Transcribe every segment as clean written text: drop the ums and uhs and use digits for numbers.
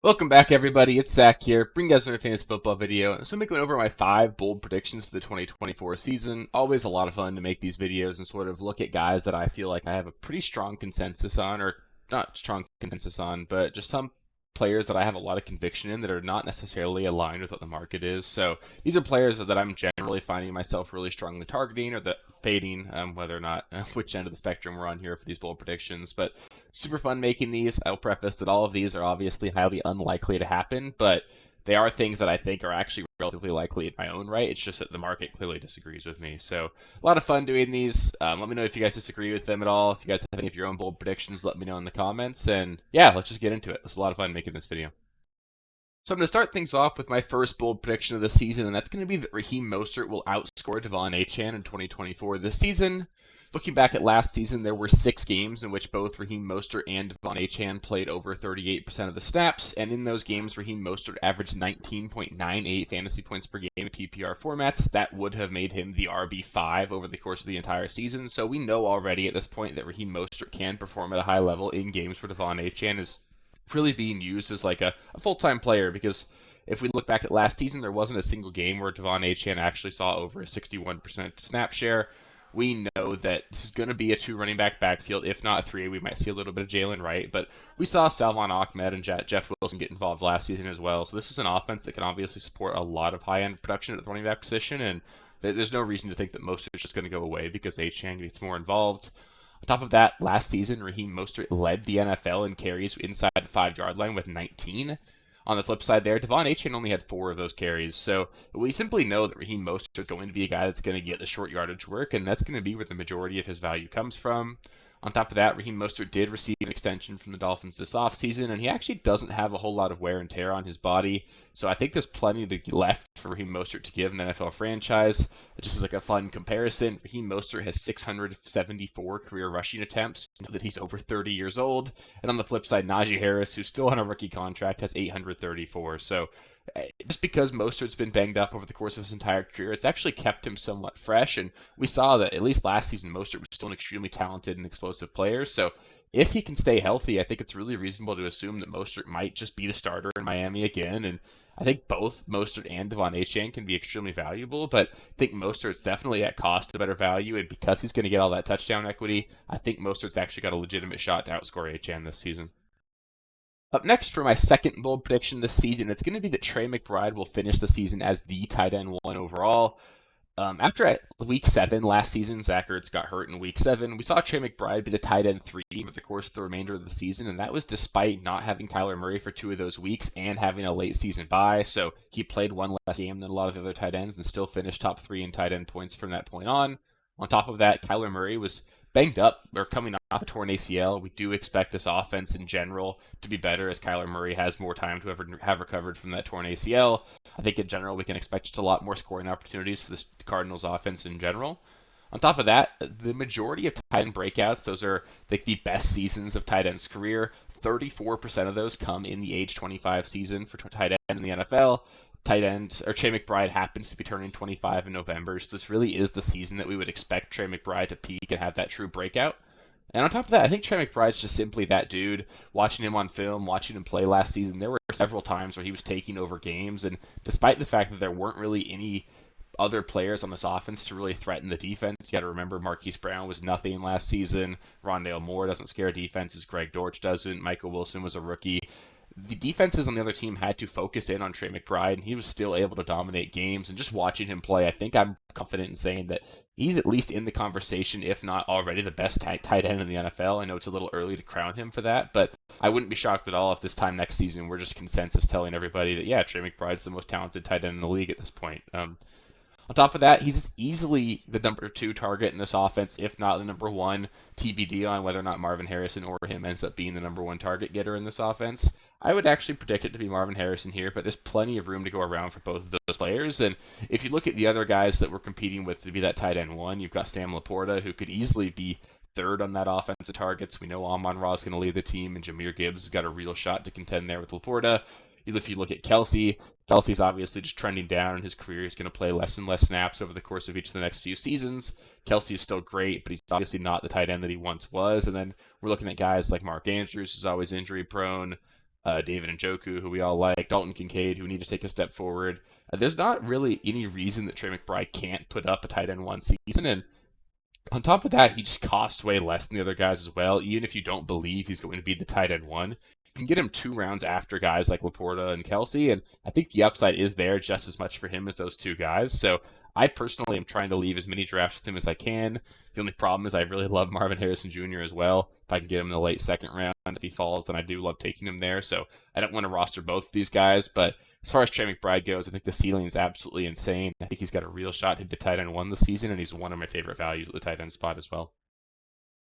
Welcome back, everybody. It's Zach here, bringing you guys another fantasy football video. So I'm going over my 5 bold predictions for the 2024 season. Always a lot of fun to make these videos and sort of look at guys that I feel like I have a pretty strong consensus on, or not strong consensus on, but just some players that I have a lot of conviction in that are not necessarily aligned with what the market is. So these are players that I'm generally finding myself really strongly targeting or that fading, whether or not which end of the spectrum we're on here for these bold predictions. But super fun making these. I'll preface that all of these are obviously highly unlikely to happen, but they are things that I think are actually relatively likely in my own right. It's just that the market clearly disagrees with me. So a lot of fun doing these. Let me know if you guys disagree with them at all. If you guys have any of your own bold predictions, let me know in the comments. And yeah, let's just get into it. It's a lot of fun making this video. So I'm going to start things off with my first bold prediction of the season, and that's going to be that Raheem Mostert will outscore Devon Achane in 2024 this season. Looking back at last season, there were 6 games in which both Raheem Mostert and Devon Achane played over 38% of the snaps, and in those games, Raheem Mostert averaged 19.98 fantasy points per game in PPR formats. That would have made him the RB5 over the course of the entire season, so we know already at this point that Raheem Mostert can perform at a high level in games where Devon Achane is really being used as like a full-time player, because if we look back at last season, there wasn't a single game where Devon Achane actually saw over a 61% snap share. We know that this is going to be a 2 running back backfield, if not 3. We might see a little bit of Jalen Wright, but we saw Salvon Ahmed and Jeff Wilson get involved last season as well. So this is an offense that can obviously support a lot of high-end production at the running back position, and there's no reason to think that most is just going to go away because Achane gets more involved. On top of that, last season, Raheem Mostert led the NFL in carries inside the 5-yard line with 19. On the flip side there, Devon Achane only had 4 of those carries. So we simply know that Raheem Mostert is going to be a guy that's going to get the short yardage work, and that's going to be where the majority of his value comes from. On top of that, Raheem Mostert did receive an extension from the Dolphins this offseason, and he actually doesn't have a whole lot of wear and tear on his body. So I think there's plenty left for Raheem Mostert to give an NFL franchise. Just as like a fun comparison, Raheem Mostert has 674 career rushing attempts. You know that he's over 30 years old. And on the flip side, Najee Harris, who's still on a rookie contract, has 834. So just because Mostert's been banged up over the course of his entire career, it's actually kept him somewhat fresh. And we saw that at least last season, Mostert was still an extremely talented and explosive player. So if he can stay healthy, I think it's really reasonable to assume that Mostert might just be the starter in Miami again. And I think both Mostert and Devon Achane can be extremely valuable, but I think Mostert's definitely at cost a better value, and because he's going to get all that touchdown equity, I think Mostert's actually got a legitimate shot to outscore Achane this season. Up next for my second bold prediction this season, it's going to be that Trey McBride will finish the season as the tight end 1 overall. After week 7 last season, Zach Ertz got hurt in week 7. We saw Trey McBride be the tight end 3 over the course of the remainder of the season, and that was despite not having Kyler Murray for 2 of those weeks and having a late season bye. So he played 1 less game than a lot of the other tight ends and still finished top 3 in tight end points from that point on. On top of that, Kyler Murray was banged up or coming off a torn ACL. We do expect this offense in general to be better as Kyler Murray has more time to have recovered from that torn ACL. I think in general we can expect just a lot more scoring opportunities for the Cardinals offense in general. On top of that, the majority of tight end breakouts, those are like the best seasons of tight end's career. 34% of those come in the age 25 season for tight end in the NFL. Tight end, or Trey McBride happens to be turning 25 in November, so this really is the season that we would expect Trey McBride to peak and have that true breakout. And on top of that, I think Trey McBride's just simply that dude. Watching him on film, watching him play last season, there were several times where he was taking over games, and despite the fact that there weren't really any other players on this offense to really threaten the defense. You got to remember Marquise Brown was nothing last season. Rondale Moore doesn't scare defenses. Greg Dortch doesn't. Michael Wilson was a rookie. The defenses on the other team had to focus in on Trey McBride, and he was still able to dominate games. And just watching him play, I think I'm confident in saying that he's at least in the conversation, if not already the best tight end in the NFL. I know it's a little early to crown him for that, but I wouldn't be shocked at all if this time next season we're just consensus telling everybody that, yeah, Trey McBride's the most talented tight end in the league at this point. On top of that, he's easily the number 2 target in this offense, if not the number 1. TBD on whether or not Marvin Harrison or him ends up being the number 1 target getter in this offense. I would actually predict it to be Marvin Harrison here, but there's plenty of room to go around for both of those players. And if you look at the other guys that we're competing with to be that tight end 1, you've got Sam Laporta, who could easily be 3rd on that offensive targets. We know Amon-Ra is going to lead the team, and Jahmyr Gibbs has got a real shot to contend there with Laporta. If you look at Kelsey's obviously just trending down in his career. He's going to play less and less snaps over the course of each of the next few seasons. Kelsey's still great, but he's obviously not the tight end that he once was. And then we're looking at guys like Mark Andrews, who's always injury prone. David Njoku, who we all like, Dalton Kincaid, who need to take a step forward. There's not really any reason that Trey McBride can't put up a tight end one season, and on top of that, he just costs way less than the other guys as well. Even if you don't believe he's going to be the tight end one, you can get him 2 rounds after guys like Laporta and Kelsey, and I think the upside is there just as much for him as those 2 guys. So I personally am trying to leave as many drafts with him as I can. The only problem is I really love Marvin Harrison Jr. as well. If I can get him in the late second round, if he falls, then I do love taking him there. So I don't want to roster both of these guys, but as far as Trey McBride goes, I think the ceiling is absolutely insane. I think he's got a real shot to hit the tight end one this season, and he's one of my favorite values at the tight end spot as well.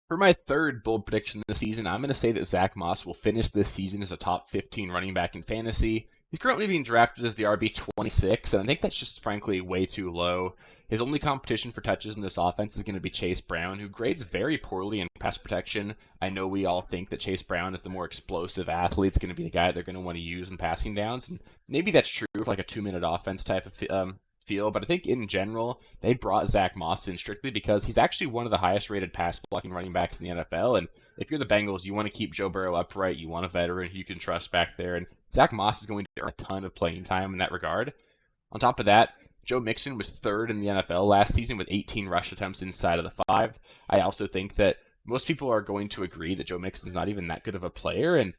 For my third bold prediction this season, I'm going to say that Zach Moss will finish this season as a top 15 running back in fantasy. He's currently being drafted as the RB26, and I think that's just frankly way too low. His only competition for touches in this offense is going to be Chase Brown, who grades very poorly in pass protection. I know we all think that Chase Brown is the more explosive athlete. It's going to be the guy they're going to want to use in passing downs, and maybe that's true for like a 2-minute offense type of feel, but I think in general, they brought Zach Moss in strictly because he's actually one of the highest rated pass blocking running backs in the NFL, and if you're the Bengals, you want to keep Joe Burrow upright, you want a veteran who you can trust back there, and Zach Moss is going to earn a ton of playing time in that regard. On top of that, Joe Mixon was 3rd in the NFL last season with 18 rush attempts inside of the 5. I also think that most people are going to agree that Joe Mixon's not even that good of a player, and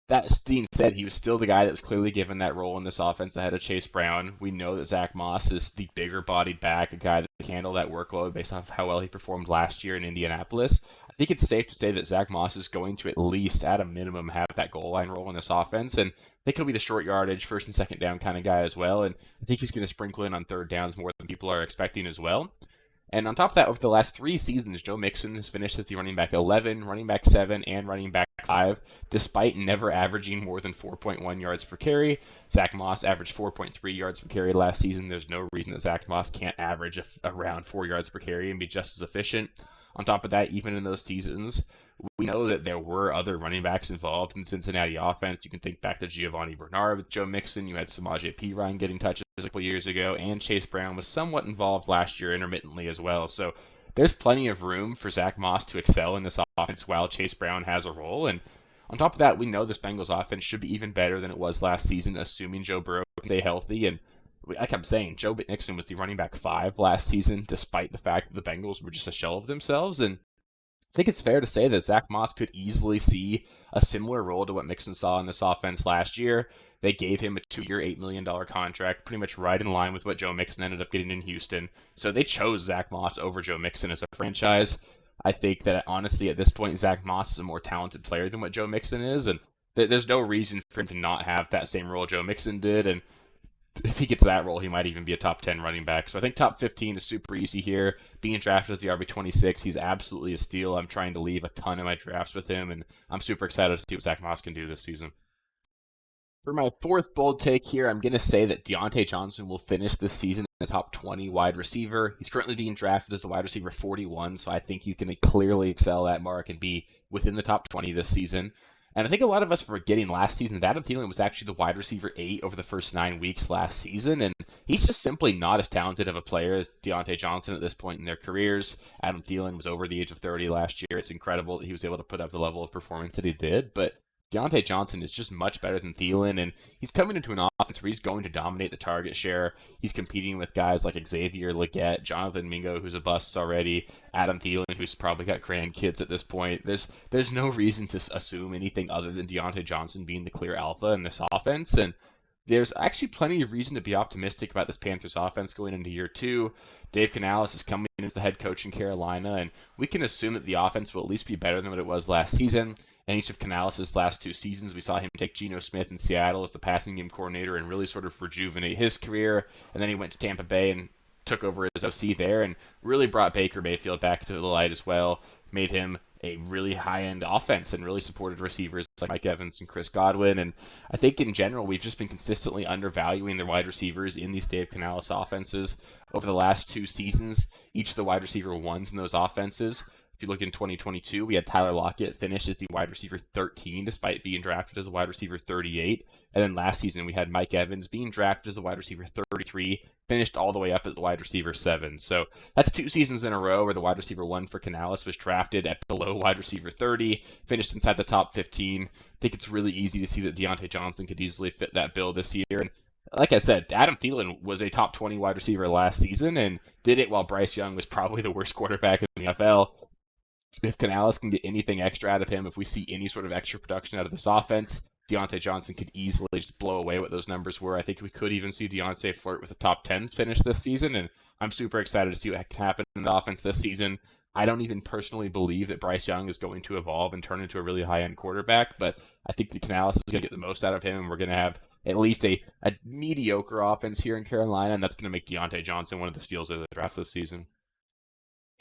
that being said, he was still the guy that was clearly given that role in this offense ahead of Chase Brown. We know that Zach Moss is the bigger-bodied back, a guy that can handle that workload based off how well he performed last year in Indianapolis. I think it's safe to say that Zach Moss is going to at least, at a minimum, have that goal line role in this offense, and I think he'll be the short yardage, first and second down kind of guy as well, and I think he's going to sprinkle in on third downs more than people are expecting as well. And on top of that, over the last 3 seasons, Joe Mixon has finished as the running back 11, running back 7, and running back 5, despite never averaging more than 4.1 yards per carry. Zach Moss averaged 4.3 yards per carry last season. There's no reason that Zach Moss can't average around 4 yards per carry and be just as efficient. On top of that, even in those seasons, we know that there were other running backs involved in the Cincinnati offense. You can think back to Giovanni Bernard with Joe Mixon. You had Samaje Perine getting touches a couple years ago, and Chase Brown was somewhat involved last year intermittently as well. So there's plenty of room for Zach Moss to excel in this offense while Chase Brown has a role. And on top of that, we know this Bengals offense should be even better than it was last season, assuming Joe Burrow can stay healthy. And like I'm saying, Joe Mixon was the running back 5 last season, despite the fact that the Bengals were just a shell of themselves. And I think it's fair to say that Zach Moss could easily see a similar role to what Mixon saw in this offense last year. They gave him a 2-year, $8 million contract, pretty much right in line with what Joe Mixon ended up getting in Houston. So they chose Zach Moss over Joe Mixon as a franchise. I think that honestly at this point, Zach Moss is a more talented player than what Joe Mixon is, and there's no reason for him to not have that same role Joe Mixon did. And if he gets that role, he might even be a top 10 running back. So I think top 15 is super easy here. Being drafted as the RB26, he's absolutely a steal. I'm trying to leave a ton of my drafts with him, and I'm super excited to see what Zach Moss can do this season. For my fourth bold take here, I'm going to say that Deontay Johnson will finish this season as top 20 wide receiver. He's currently being drafted as the wide receiver 41, so I think he's going to clearly excel that mark and be within the top 20 this season. And I think a lot of us were forgetting last season that Adam Thielen was actually the wide receiver 8 over the first 9 weeks last season, and he's just simply not as talented of a player as Deontay Johnson at this point in their careers. Adam Thielen was over the age of 30 last year. It's incredible that he was able to put up the level of performance that he did, but Deontay Johnson is just much better than Thielen, and he's coming into an offense where he's going to dominate the target share. He's competing with guys like Xavier Legette, Jonathan Mingo, who's a bust already, Adam Thielen, who's probably got grandkids at this point. There's no reason to assume anything other than Deontay Johnson being the clear alpha in this offense, and there's actually plenty of reason to be optimistic about this Panthers offense going into year 2. Dave Canales is coming in as the head coach in Carolina, and we can assume that the offense will at least be better than what it was last season. In each of Canales' last 2 seasons, we saw him take Geno Smith in Seattle as the passing game coordinator and really sort of rejuvenate his career. And then he went to Tampa Bay and took over as OC there and really brought Baker Mayfield back to the light as well, made him a really high-end offense and really supported receivers like Mike Evans and Chris Godwin. And I think in general, we've just been consistently undervaluing the wide receivers in these Dave Canales offenses over the last 2 seasons. Each of the wide receiver 1s in those offenses If you look in 2022, we had Tyler Lockett finish as the wide receiver 13 despite being drafted as a wide receiver 38. And then last season, we had Mike Evans being drafted as a wide receiver 33, finished all the way up at the wide receiver 7. So that's 2 seasons in a row where the wide receiver 1 for Canales was drafted at below wide receiver 30, finished inside the top 15. I think it's really easy to see that Deontay Johnson could easily fit that bill this year. And like I said, Adam Thielen was a top 20 wide receiver last season and did it while Bryce Young was probably the worst quarterback in the NFL. If Canales can get anything extra out of him, if we see any sort of extra production out of this offense, Deontay Johnson could easily just blow away what those numbers were. I think we could even see Deontay flirt with a top 10 finish this season, and I'm super excited to see what can happen in the offense this season. I don't even personally believe that Bryce Young is going to evolve and turn into a really high-end quarterback, but I think that Canales is going to get the most out of him, and we're going to have at least a mediocre offense here in Carolina, and that's going to make Deontay Johnson one of the steals of the draft this season.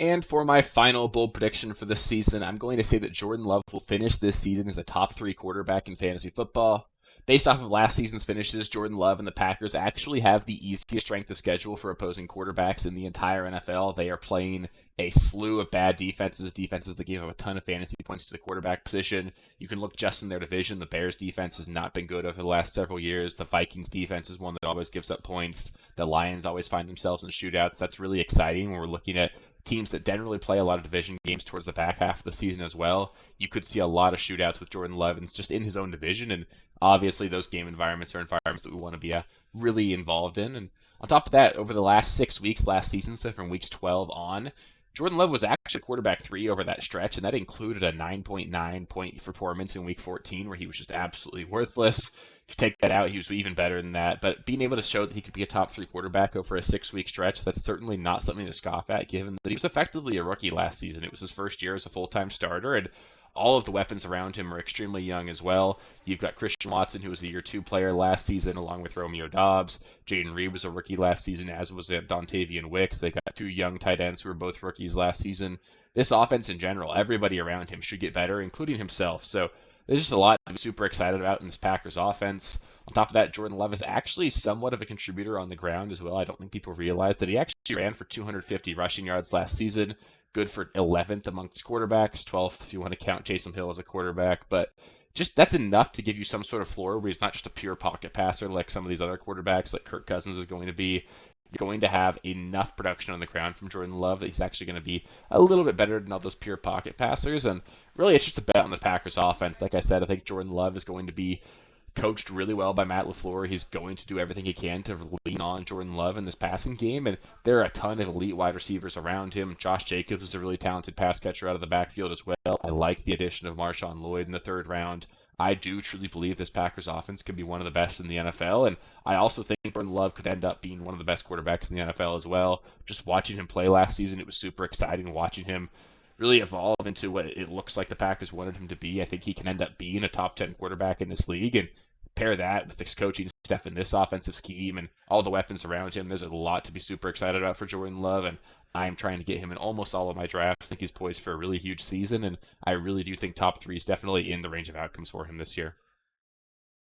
And for my final bold prediction for this season, I'm going to say that Jordan Love will finish this season as a top 3 quarterback in fantasy football. Based off of last season's finishes, Jordan Love and the Packers actually have the easiest strength of schedule for opposing quarterbacks in the entire NFL. They are playing a slew of bad defenses that give up a ton of fantasy points to the quarterback position. You can look just in their division. The Bears defense has not been good over the last several years. The Vikings defense is one that always gives up points. The Lions always find themselves in shootouts. That's really exciting when we're looking at teams that generally play a lot of division games towards the back half of the season as well. You could see a lot of shootouts with Jordan Love, and it's just in his own division, and obviously those game environments are environments that we want to be really involved in. And on top of that, over the last 6 weeks last season, so from weeks 12 on, Jordan Love was actually quarterback 3 over that stretch, and that included a 9.9 point performance in week 14 where he was just absolutely worthless. If you take that out, he was even better than that. But being able to show that he could be a top 3 quarterback over a 6-week stretch, that's certainly not something to scoff at, given that he was effectively a rookie last season. It was his first year as a full-time starter, and all of the weapons around him are extremely young as well. You've got Christian Watson, who was a year 2 player last season, along with Romeo Doubs. Jaden Reed was a rookie last season, as was Dontavian Wicks. They got 2 young tight ends who were both rookies last season. This offense in general, everybody around him should get better, including himself. So there's just a lot to be super excited about in this Packers offense. On top of that, Jordan Love is actually somewhat of a contributor on the ground as well. I don't think people realize that he actually ran for 250 rushing yards last season. Good for 11th amongst quarterbacks, 12th if you want to count Taysom Hill as a quarterback. But just that's enough to give you some sort of floor where he's not just a pure pocket passer like some of these other quarterbacks like Kirk Cousins is going to be. You're going to have enough production on the ground from Jordan Love that he's actually going to be a little bit better than all those pure pocket passers. And really, it's just a bet on the Packers offense. Like I said, I think Jordan Love is going to be coached really well by Matt LaFleur. He's going to do everything he can to lean on Jordan Love in this passing game, and there are a ton of elite wide receivers around him. Josh Jacobs is a really talented pass catcher out of the backfield as well. I like the addition of Marshawn Lloyd in the 3rd round. I do truly believe this Packers offense could be one of the best in the NFL, and I also think Jordan Love could end up being one of the best quarterbacks in the NFL as well. Just watching him play last season, it was super exciting watching him really evolve into what it looks like the Packers wanted him to be. I think he can end up being a top 10 quarterback in this league, and pair that with this coaching staff and this offensive scheme and all the weapons around him, there's a lot to be super excited about for Jordan Love, and I'm trying to get him in almost all of my drafts. I think he's poised for a really huge season, and I really do think top 3 is definitely in the range of outcomes for him this year.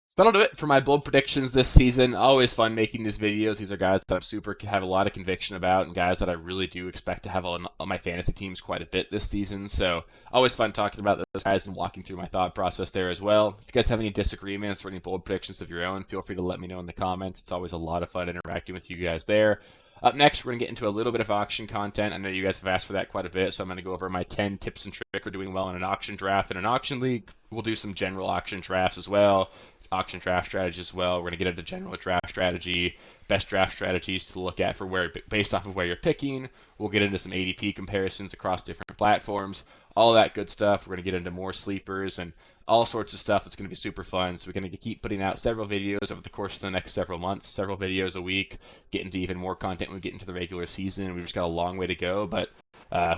So that'll do it for my bold predictions this season. Always fun making these videos. These are guys that have a lot of conviction about, and guys that I really do expect to have on my fantasy teams quite a bit this season. So always fun talking about those guys and walking through my thought process there as well. If you guys have any disagreements or any bold predictions of your own, feel free to let me know in the comments. It's always a lot of fun interacting with you guys there. Up next, we're going to get into a little bit of auction content. I know you guys have asked for that quite a bit, so I'm going to go over my 10 tips and tricks for doing well in an auction draft and an auction league. We'll do some general auction drafts as well. Auction draft strategy as well. We're going to get into general draft strategy, best draft strategies to look at for based off of where you're picking. We'll get into some ADP comparisons across different platforms, all that good stuff. We're going to get into more sleepers and all sorts of stuff. It's going to be super fun. So we're going to keep putting out several videos over the course of the next several months, several videos a week, get into even more content when we get into the regular season. We've just got a long way to go, but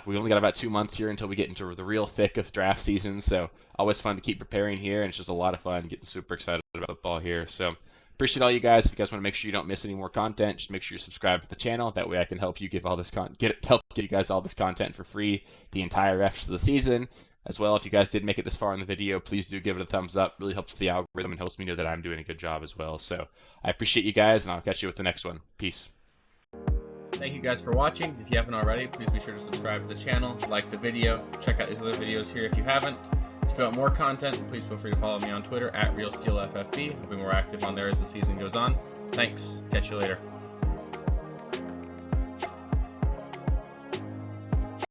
we only got about 2 months here until we get into the real thick of draft season. So always fun to keep preparing here, and it's just a lot of fun getting super excited about football here. So appreciate all you guys. If you guys want to make sure you don't miss any more content, just make sure you subscribe to the channel. That way I can help you give all this help get you guys all this content for free the entire rest of the season. As well, if you guys did make it this far in the video, please do give it a thumbs up. Really helps with the algorithm and helps me know that I'm doing a good job as well. So I appreciate you guys, and I'll catch you with the next one. Peace. Thank you guys for watching. If you haven't already, please be sure to subscribe to the channel, like the video, check out these other videos here if you haven't. If you want more content, please feel free to follow me on Twitter at RealSteelFFB. I'll be more active on there as the season goes on. Thanks. Catch you later.